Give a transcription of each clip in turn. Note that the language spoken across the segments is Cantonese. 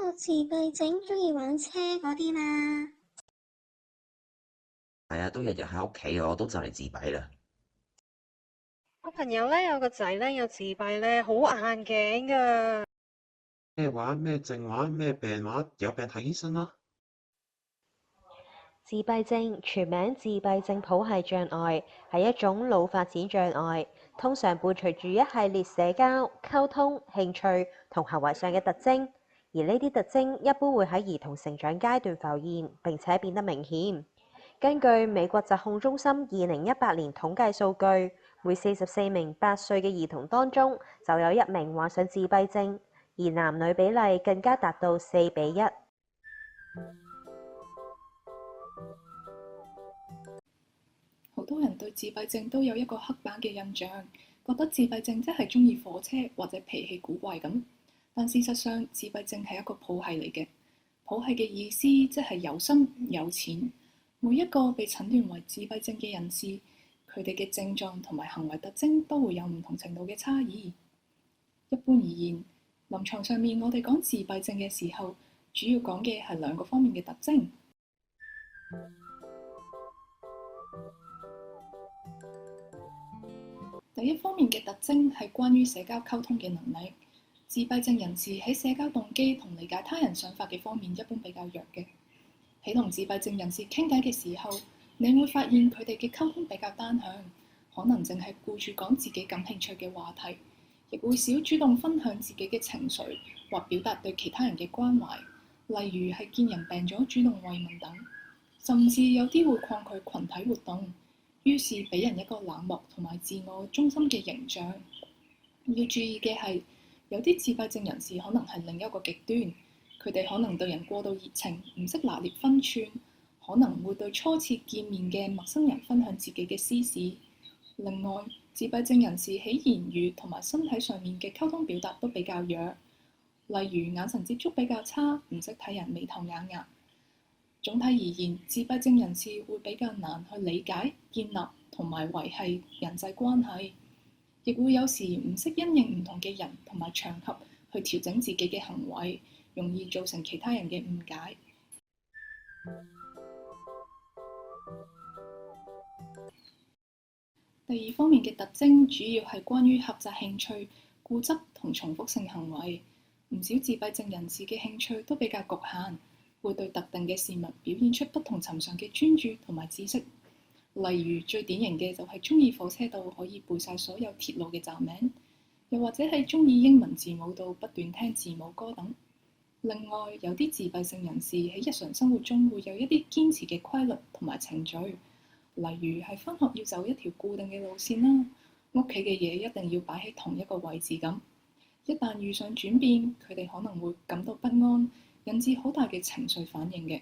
學自閉症，鍾意玩車嗰啲嘛。係啊，都日日喺屋企，我都就嚟自閉啦。我朋友咧有個仔咧有自閉咧，好硬頸噶。咩話？咩症話？咩病話？有病睇醫生啦。自閉症全名自閉症譜系障礙，係一種腦發展障礙，通常伴隨住一系列社交、溝通、興趣同行為上嘅特徵，而呢啲特徵一般會喺兒童成長階段浮現，並且變得明顯。根據美國疾控中心2018年統計數據，每44名8歲嘅兒童當中就有1名患上自閉症，而男女比例更加達到4:1。好多人對自閉症都有一個刻板嘅印象，覺得自閉症即係鍾意火車或者脾氣古怪咁。但事實上，自閉症係一個譜系嚟嘅。譜系嘅意思即係有深有淺。每一個被診斷為自閉症嘅人士，佢哋嘅症狀同埋行為特徵都會有唔同程度嘅差異。一般而言，臨床上面我哋講自閉症嘅時候，主要講嘅係2個方面嘅特徵。第一方面嘅特徵係關於社交溝通嘅能力。自閉症人士喺社交動機同理解他人想法嘅方面一般比較弱嘅。喺同自閉症人士傾偈嘅時候，你會發現佢哋嘅溝通比較單向，可能淨係顧住講自己感興趣嘅話題，亦會少主動分享自己嘅情緒或表達對其他人嘅關懷，例如係見人病咗主動慰問等。甚至有啲會抗拒群體活動，於是俾人一個冷漠同埋自我中心嘅形象。要注意嘅係，有啲自閉症人士可能係另一個極端，佢哋可能對人過度熱情，唔識拿捏分寸，可能會對初次見面嘅陌生人分享自己嘅私事。另外，自閉症人士喺言語同埋身體上面嘅溝通表達都比較弱，例如眼神接觸比較差，唔識睇人眉頭眼額。總體而言，自閉症人士會比較難去理解、建立同埋維繫人際關係，亦會有時唔識因應唔同嘅人同埋場合去調整自己嘅行為，容易造成其他人嘅誤解。第二方面嘅特徵主要係關於狹窄興趣、固執同重複性行為。唔少自閉症人士嘅興趣都比較局限，會對特定嘅事物表現出不同尋常嘅專注同埋知識。例如最典型嘅就係鍾意火車到可以背晒所有鐵路嘅站名，又或者係鍾意英文字母到不斷聽字母歌等。另外，有啲自閉症人士喺日常生活中會有一啲堅持嘅規律同埋程序，例如係返學要走一條固定嘅路線啦，屋企嘅嘢一定要擺喺同一個位置咁。一旦遇上轉變，佢哋可能會感到不安，引致好大嘅情緒反應嘅。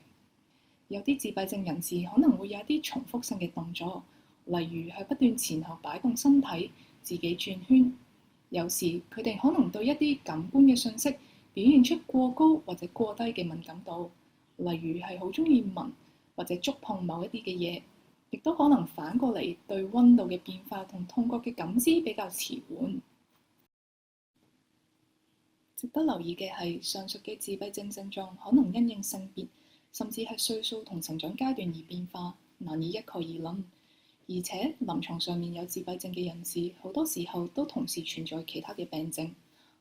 有啲自閉症人士可能會有一啲重複性嘅動作，例如係不斷前後擺動身體，自己轉圈。有時佢哋可能對一啲感官嘅訊息表現出過高或者過低嘅敏感度，例如係好鍾意聞或者觸碰某一啲嘅嘢，亦都可能反過嚟對溫度嘅變化同痛覺嘅感知比較遲緩。值得留意嘅係，上述嘅自閉症症狀可能因應性別，甚至係歲數同成長階段而變化，難以一概而論。而且臨床上面有自閉症嘅人士，好多時候都同時存在其他嘅病症，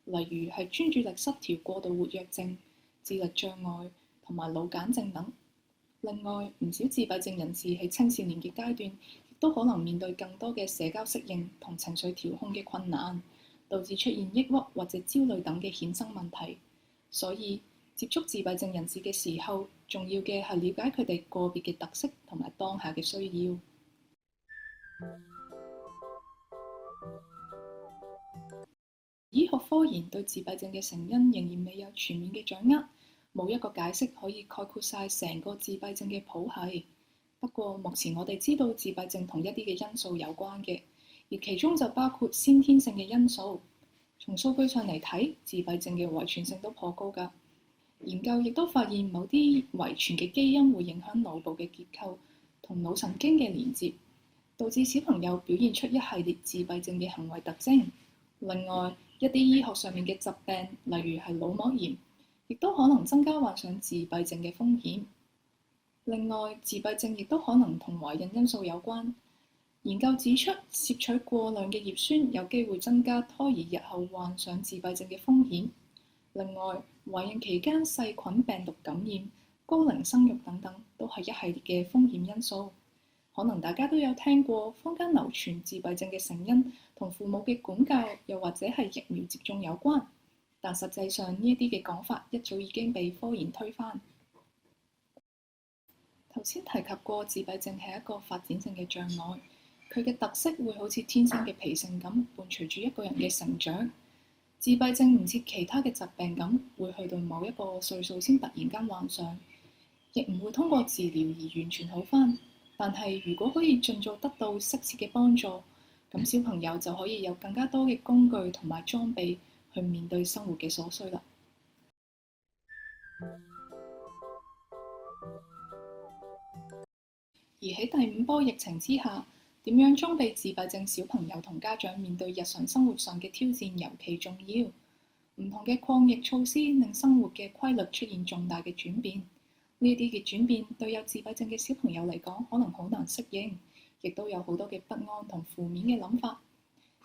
例如係專注力失調過度活躍症、智力障礙同埋腦癇症等。另外，唔少自閉症人士喺青少年嘅階段，亦都可能面對更多嘅社交適應同情緒調控嘅困難，導致出現抑鬱或者焦慮等嘅衍生問題。所以接觸自閉症人士嘅時候，重要嘅係了解佢哋個別嘅特色同埋當下嘅需要。醫學科研對自閉症嘅成因仍然未有全面嘅掌握，冇一個解釋可以概括晒成個自閉症嘅譜系。不過目前我哋知道自閉症同一啲嘅因素有關嘅，而其中就包括先天性嘅因素。從數據上嚟睇，自閉症嘅遺傳性都頗高㗎。研究亦都發現某啲遺傳嘅基因會影響腦部嘅結構同腦神經嘅連接，導致小朋友表現出一系列自閉症嘅行為特徵。另外，一啲醫學上面嘅疾病，例如係腦膜炎，亦都可能增加患上自閉症嘅風險。另外，自閉症亦都可能同懷孕因素有關。研究指出，攝取過量嘅葉酸有機會增加胎兒日後患上自閉症嘅風險。另外，懷孕期間細菌病毒感染、高齡生育等等，都係一系列嘅風險因素。可能大家都有聽過坊間流傳自閉症嘅成因同父母嘅管教，又或者係疫苗接種有關，但實際上呢一啲嘅講法一早已經被科研推翻。頭先提及過，自閉症係一個發展性嘅障礙，佢嘅特色會好似天生嘅脾性咁，伴隨住一個人嘅成長。自閉症唔似其他嘅疾病咁，會去到某一個歲數先突然間患上，亦唔會通過治療而完全好返。但係如果可以盡早得到適切嘅幫助，咁小朋友就可以有更加多嘅工具同埋裝備去面對生活嘅所需啦。而喺第5波疫情之下，點樣裝備自閉症小朋友同家長面對日常生活上嘅挑戰尤其重要。唔同嘅抗疫措施令生活嘅規律出現重大嘅轉變。呢啲嘅轉變對有自閉症嘅小朋友嚟講，可能好難適應，亦都有好多嘅不安同負面嘅諗法。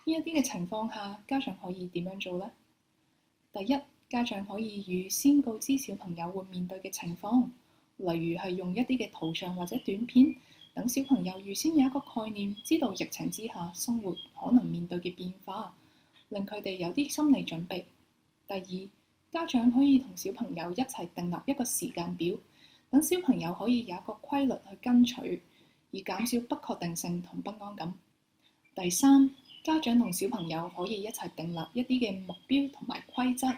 呢一啲嘅情況下，家長可以點樣做呢？第一，家長可以預先告知小朋友會面對嘅情況，例如係用一啲嘅圖像或者短片，等小朋友預先有一個概念，知道疫情之下生活可能面對嘅變化，令佢哋有啲心理準備。第二，家長可以同小朋友一齊訂立一個時間表，等小朋友可以有一個規律去跟隨，以減少不確定性同不安感。第三，家長同小朋友可以一齊訂立一啲嘅目標同埋規則，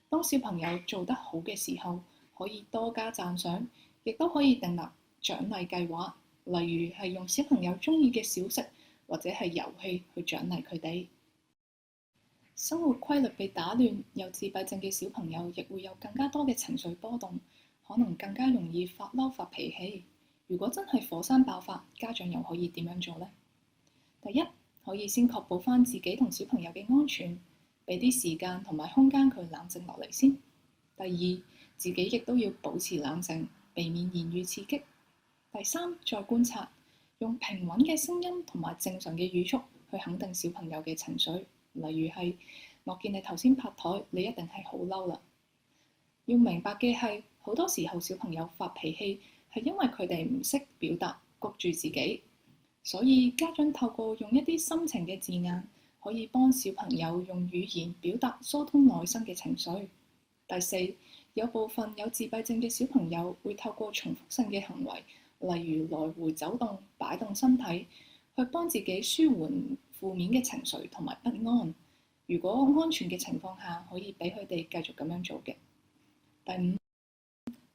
當小朋友做得好嘅時候，可以多加讚賞，亦都可以訂立獎勵計劃，例如係用小朋友鍾意嘅小食或者係遊戲去獎勵佢哋。生活規律被打亂，有自閉症嘅小朋友亦會有更加多嘅情緒波動，可能更加容易發嬲發脾氣。如果真係火山爆發，家長又可以點樣做呢？第一，可以先確保返自己同小朋友嘅安全，俾啲時間同埋空間佢冷靜落嚟先。第二，自己亦都要保持冷靜，避免言語刺激。第三，再觀察，用平穩嘅聲音同埋正常嘅語速去肯定小朋友嘅情緒。例如係，我見你頭先拍台，你一定係好嬲啦。要明白嘅係，好多時候小朋友發脾氣係因為佢哋唔識表達，谷住自己。所以家長透過用一啲心情嘅字眼，可以幫小朋友用語言表達疏通內心嘅情緒。第四，有部分有自閉症嘅小朋友會透過重複性嘅行為，例如來回走動、擺動身體，去幫自己舒緩負面嘅情緒同埋不安。如果安全嘅情況下，可以俾佢哋繼續咁樣做嘅。第五，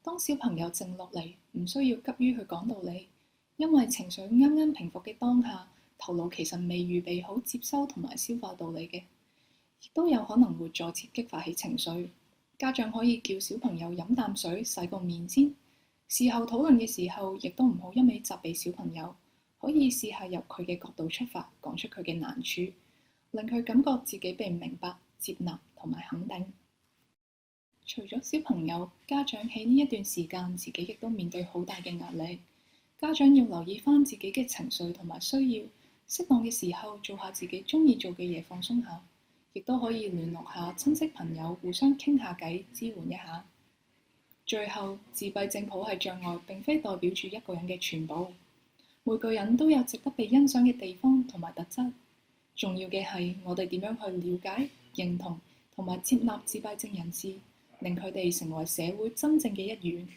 當小朋友靜落嚟，唔需要急於去講道理，因為情緒啱啱平復嘅當下，頭腦其實未預備好接收同埋消化道理嘅，亦都有可能會再次激發起情緒。家長可以叫小朋友飲啖水、洗個面先。事後討論嘅時候，亦都唔好一味責備小朋友。可以試下由佢嘅角度出發，講出佢嘅難處，令佢感覺自己被明白、接納同埋肯定。除咗小朋友，家長喺呢一段時間，自己亦都面對好大嘅壓力。家長要留意返自己嘅情緒同埋需要，適當嘅時候做下自己鍾意做嘅嘢，放鬆下，亦都可以聯絡下親戚朋友，互相傾下偈，支援一下。最後，自閉症譜系障礙並非代表住一個人嘅全部。每個人都有值得被欣賞嘅地方同埋特質，重要嘅係我哋點樣去了解、認同同埋接納自閉症人士，令佢哋成為社會真正嘅一員。